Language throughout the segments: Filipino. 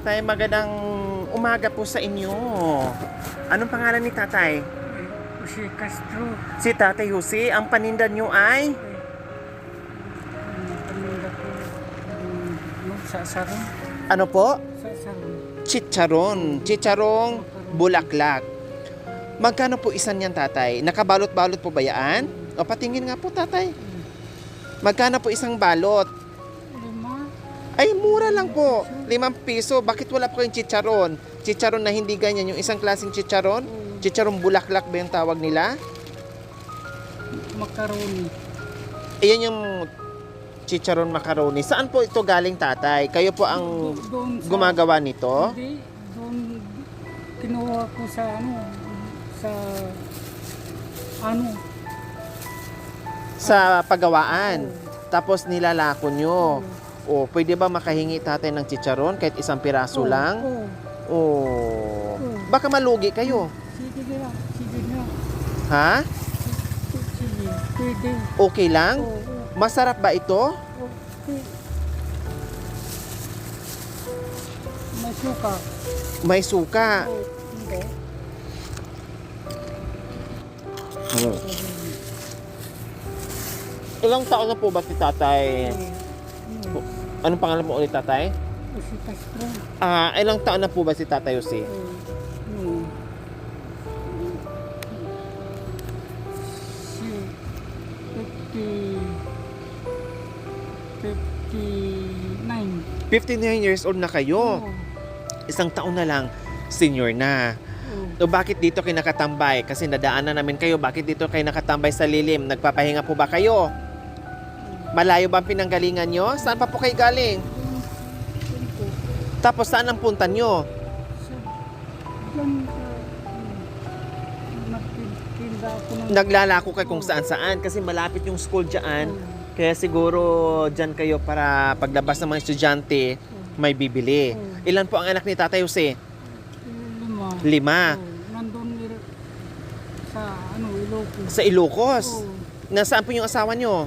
tatay. Magandang umaga po sa inyo. Anong pangalan ni tatay? Jose Castro. Si Tatay Jose. Ang paninda nyo ay? Paninda ko. Sa sarong. Ano po? Sa sarong. Chicharon. Chicharong bulaklak. Magkano po isa niyan, tatay? Nakabalot-balot po ba yan? O patingin nga po, tatay. Magkano po isang balot? 5. Ay, mura lang po. 5 piso. Bakit wala po kayong chicharon? Chicharon na hindi ganyan. Yung isang klaseng chicharon? Chicharon bulaklak ba yung tawag nila? Macaroni. Ayan yung chicharon macaroni. Saan po ito galing, tatay? Kayo po ang Doon sa- gumagawa nito? Hindi. Doon kinuha ko sa Sa paggawaan. Tapos nilalako nyo. O, pwede ba makahingi, tatay, ng chicharon kahit isang piraso lang? O, baka malugi kayo. Sige na. Sige na. Ha? Sige. Pwede. Okay lang? Oo. Masarap ba ito? Okay. May suka. May suka. Hindi. Ilang taon na po ba si tatay? Anong pangalan mo ulit, tatay? Jose Castro. Ilang taon na po ba si Tatay Jose? Si 59. 59 years old na kayo. Isang taon na lang, senior na. So, bakit dito kayo nakatambay? Kasi nadaanan namin kayo. Bakit dito kayo nakatambay sa lilim? Nagpapahinga po ba kayo? Malayo ba ang pinanggalingan nyo? Saan pa po kayo galing? Tapos saan ang punta nyo? Nagtinda ako ng Naglalako kayo kung saan-saan kasi malapit yung school dyan. Kaya siguro dyan kayo para paglabas ng mga estudyante, may bibili. Ilan po ang anak ni Tatay Jose? 5. 5. Nandun sa Ilocos. Sa Ilocos. Oo. Nasaan po yung asawa nyo?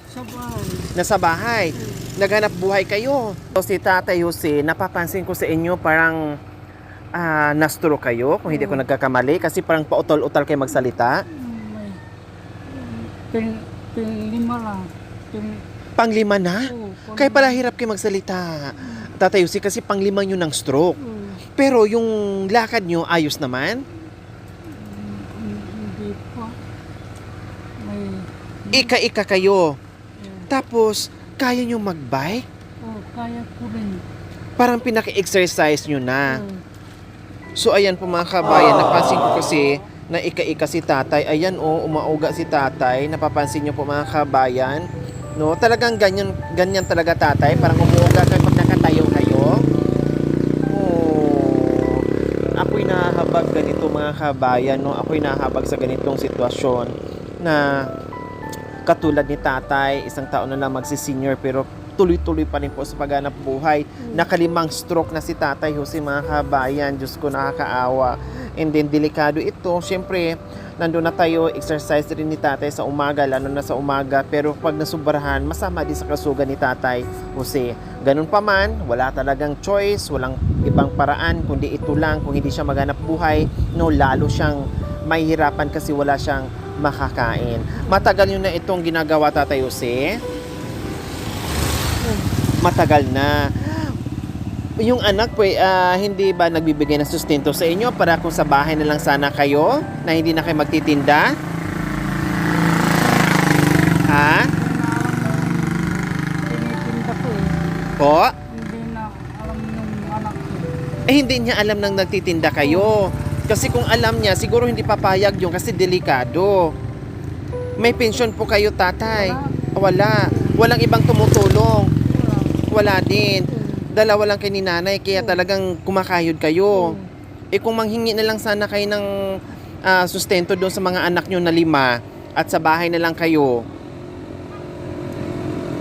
Sa bahay. Nasa bahay. Naghanap buhay kayo. So, si Tatay Jose, napapansin ko sa inyo parang na-stroke kayo, kung hindi ko nagkakamali, kasi parang pautol-utal kayo magsalita. May 5 lang. Pang-5 na? Kaya pala hirap kayo magsalita. Tatay Jose, kasi pang-5 nyo ng stroke. Pero yung lakad nyo, ayos naman? Hindi pa. May Ika-ika kayo. Tapos, kaya nyo mag-bike? kaya ko rin. Parang pinaka-exercise nyo na. So, ayan po mga kabayan, napansin ko kasi na ika-ika si tatay. Ayan umauga si tatay. Napapansin nyo po mga kabayan. No, talagang ganyan talaga tatay. Parang umuuga kayo pag nakatayo kayo. Oh, ako'y nahabag ganito mga kabayan. No? Ako'y nahabag sa ganitong sitwasyon na katulad ni tatay, isang taon na lang magsi-senior pero tuloy-tuloy pa rin po sa paghanap buhay. Nakalimang stroke na si Tatay Jose mga kabayan. Diyos ko, nakakaawa. And then, delikado ito. Siyempre, nandun na tayo, exercise rin ni tatay sa umaga, lalo na sa umaga. Pero pag nasubrahan, masama din sa kasugan ni Tatay Jose. Ganun pa man, wala talagang choice, walang ibang paraan, kundi ito lang. Kung hindi siya maghanap buhay, no, lalo siyang mahihirapan kasi wala siyang makakain. Matagal yun na itong ginagawa, Tatay Jose? Matagal na. Yung anak po, hindi ba nagbibigay ng sustento sa inyo para kung sa bahay na lang sana kayo, na hindi na kayo magtitinda? Ha? Tinitinda ko eh. Po? Hindi na alam ng anak ko. Hindi niya alam nang nagtitinda kayo. Kasi kung alam niya, siguro hindi papayag yun kasi delikado. May pensyon po kayo, tatay? Wala. Walang ibang tumutulong. Wala din. Dalawa lang kay ni nanay, kaya talagang kumakayod kayo. Kung manghingi na lang sana kayo ng sustento doon sa mga anak nyo na 5 at sa bahay na lang kayo,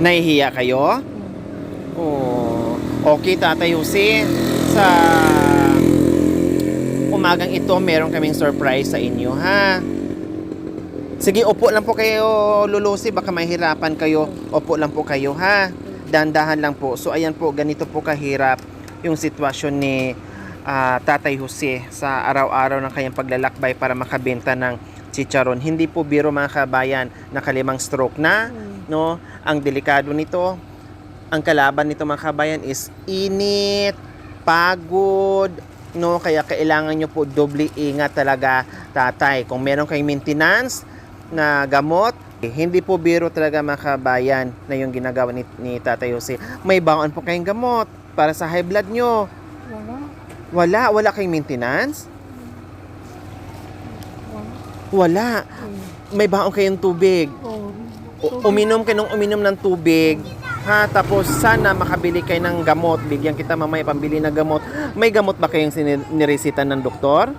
nahihiya kayo? Oh. Okay, Tatay Jose. Sa umagang ito, meron kaming surprise sa inyo, ha? Sige, upo lang po kayo, Lulusi. Baka mahirapan kayo. Upo lang po kayo, ha? Dandahan lang po. So, ayan po, ganito po kahirap yung sitwasyon ni Tatay Jose sa araw-araw ng kanyang paglalakbay para makabenta ng chicharon. Hindi po biro mga kabayan, nakalimang stroke na, no? Ang delikado nito, ang kalaban nito mga kabayan is init, pagod, no? Kaya kailangan nyo po doble ingat talaga, tatay. Kung meron kayong maintenance na gamot, hindi po biro talaga mga kabayan na yung ginagawa ni Tatay Jose. May baon po kayong gamot para sa high blood nyo. Wala kayong maintenance? Wala. May baon kayong tubig. Uminom kayo ng tubig. Ha, tapos sana makabili kayo ng gamot. Bigyan kita mamaya pambili ng gamot. May gamot ba kayong niresita ng doktor?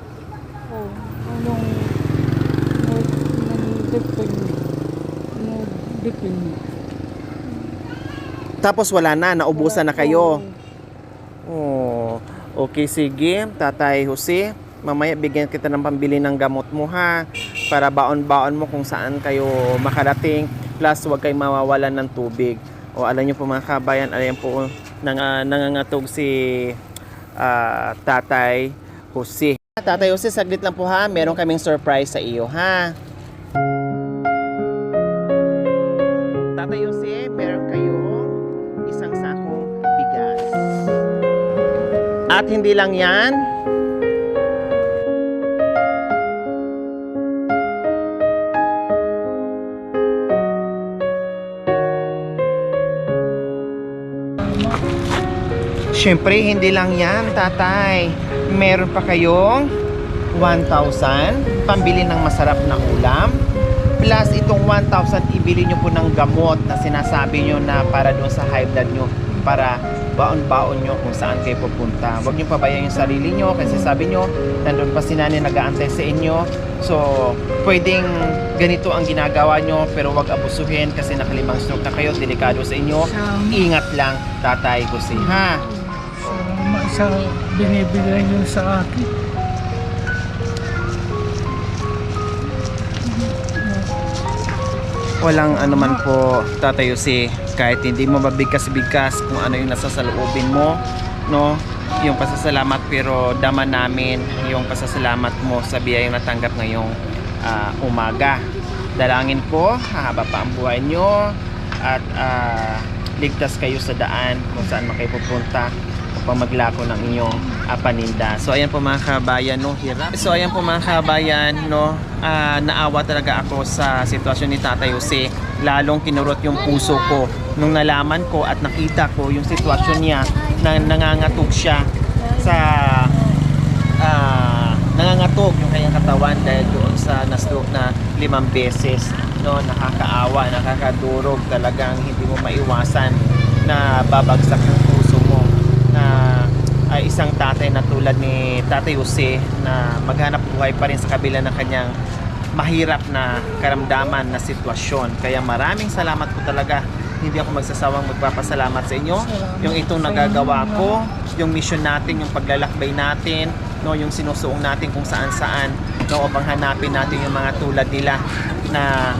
Tapos wala na, naubusan na kayo. Oh, okay, sige, Tatay Jose. Mamaya bigyan kita ng pambili ng gamot mo ha. Para baon-baon mo kung saan kayo makarating. Plus, huwag kayong mawawalan ng tubig. O alam niyo po mga kabayan, alam po nangangatog si Tatay Jose. Tatay Jose, saglit lang po ha. Meron kaming surprise sa iyo ha. Tatay Jose, meron kayong isang sakong bigas. At hindi lang yan, syempre, hindi lang yan, tatay. Meron pa kayong 1,000 pambili ng masarap na ulam. Plus, itong 1,000 ibili nyo po ng gamot na sinasabi nyo na para doon sa high blood nyo. Para baon-baon nyo kung saan kayo pupunta. Huwag nyo pabayaan yung sarili nyo kasi sabi nyo, nandun pa si nanay nag-aantay sa inyo. So, pwedeng ganito ang ginagawa nyo pero huwag abusuhin kasi nakalimang stroke na kayo. Delikado sa inyo. Ingat lang, Tatay Jose, ha? Sa binibigay niyo sa akin. Walang anuman po, Tatay Jose, kahit hindi mo mabigkas-bigkas kung ano yung nasa saloobin mo, no? Yung pasasalamat, pero dama namin yung pasasalamat mo sa biyayang natanggap ngayong umaga. Dalangin ko, hahaba pa ang buhay nyo at ligtas kayo sa daan kung saan kayo pupunta upang maglako ng inyong paninda. So ayan po mga kabayan, no, hirap. So ayan po mga kabayan, no, naawa talaga ako sa sitwasyon ni Tatay Jose. Lalong kinurot yung puso ko nung nalaman ko at nakita ko yung sitwasyon niya na nangangatog siya sa nangangatog yung kanyang katawan dahil doon sa na-stroke na 5 beses, no. Nakakaawa, nakakadurog, talagang hindi mo maiwasan na babagsak yung puso mo na ay isang tatay na tulad ni Tatay Jose na maghanap buhay pa rin sa kabila ng kanyang mahirap na karamdaman na sitwasyon. Kaya maraming salamat po talaga. Hindi ako magsasawang magpapasalamat sa inyo. Yung itong nagagawa ko, yung mission natin, yung paglalakbay natin, no, yung sinusuong natin kung saan-saan, no, upang hanapin natin yung mga tulad nila na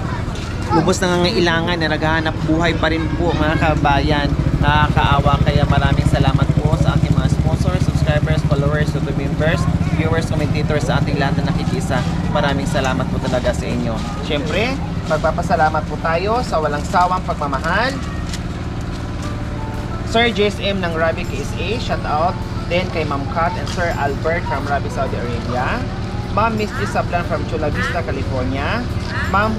lubos nangangailangan na naghahanap buhay pa rin po mga kabayan. Nakakaawa, kaya maraming salamat po sa ating mga sponsors, subscribers, followers, YouTube members, viewers, commentators, sa ating lahat na nakikisa. Maraming salamat po talaga sa inyo. Siyempre, magpapasalamat po tayo sa walang sawang pagmamahal. Sir JSM ng Rabi KSA, shout out. Then kay Ma'am Kat and Sir Albert from Rabi, Saudi Arabia. Ma'am Misty Sablan from Chula Vista, California. Ma'am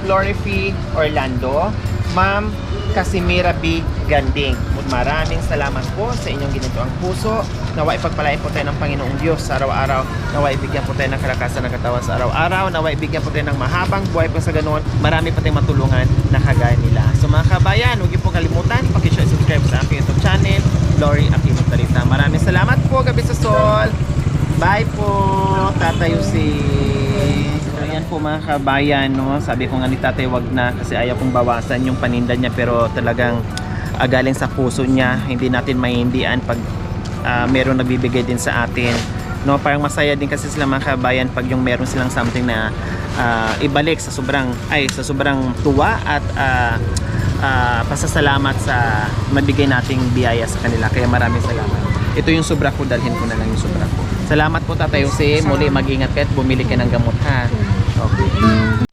Florify Orlando. Ma'am Casimira B. Ganding. Maraming salamat po sa inyong ginito ang puso. Naway pagpalain po tayo ng Panginoong Diyos sa araw-araw. Naway bigyan po tayo ng kalakasan ng katawan sa araw-araw. Naway bigyan po tayo ng mahabang buhay po sa ganoon. Marami pa tayong matulungan na kagaya nila. So mga kabayan, huwag niyo po kalimutan, paki-share, subscribe sa aking YouTube channel, Glory Aquino Talita. Maraming salamat po, Gabi sa Sol. Bye po, Tatay Jose. Ayan po mga kabayan, no? Sabi ko nga ni tatay wag na kasi ayaw kong bawasan yung paninda niya, pero talagang galing sa puso niya. Hindi natin maindian pag meron nagbibigay din sa atin, no? Parang masaya din kasi sila mga kabayan pag yung meron silang something na ibalik sa sobrang tuwa at pasasalamat sa mabigay nating biyaya sa kanila. Kaya maraming salamat. Ito yung sobra ko, dalhin ko na lang yung sobra ko. Salamat po Tatay Jose. Muli mag-ingat ka at bumili ka ng gamot ha. Okay.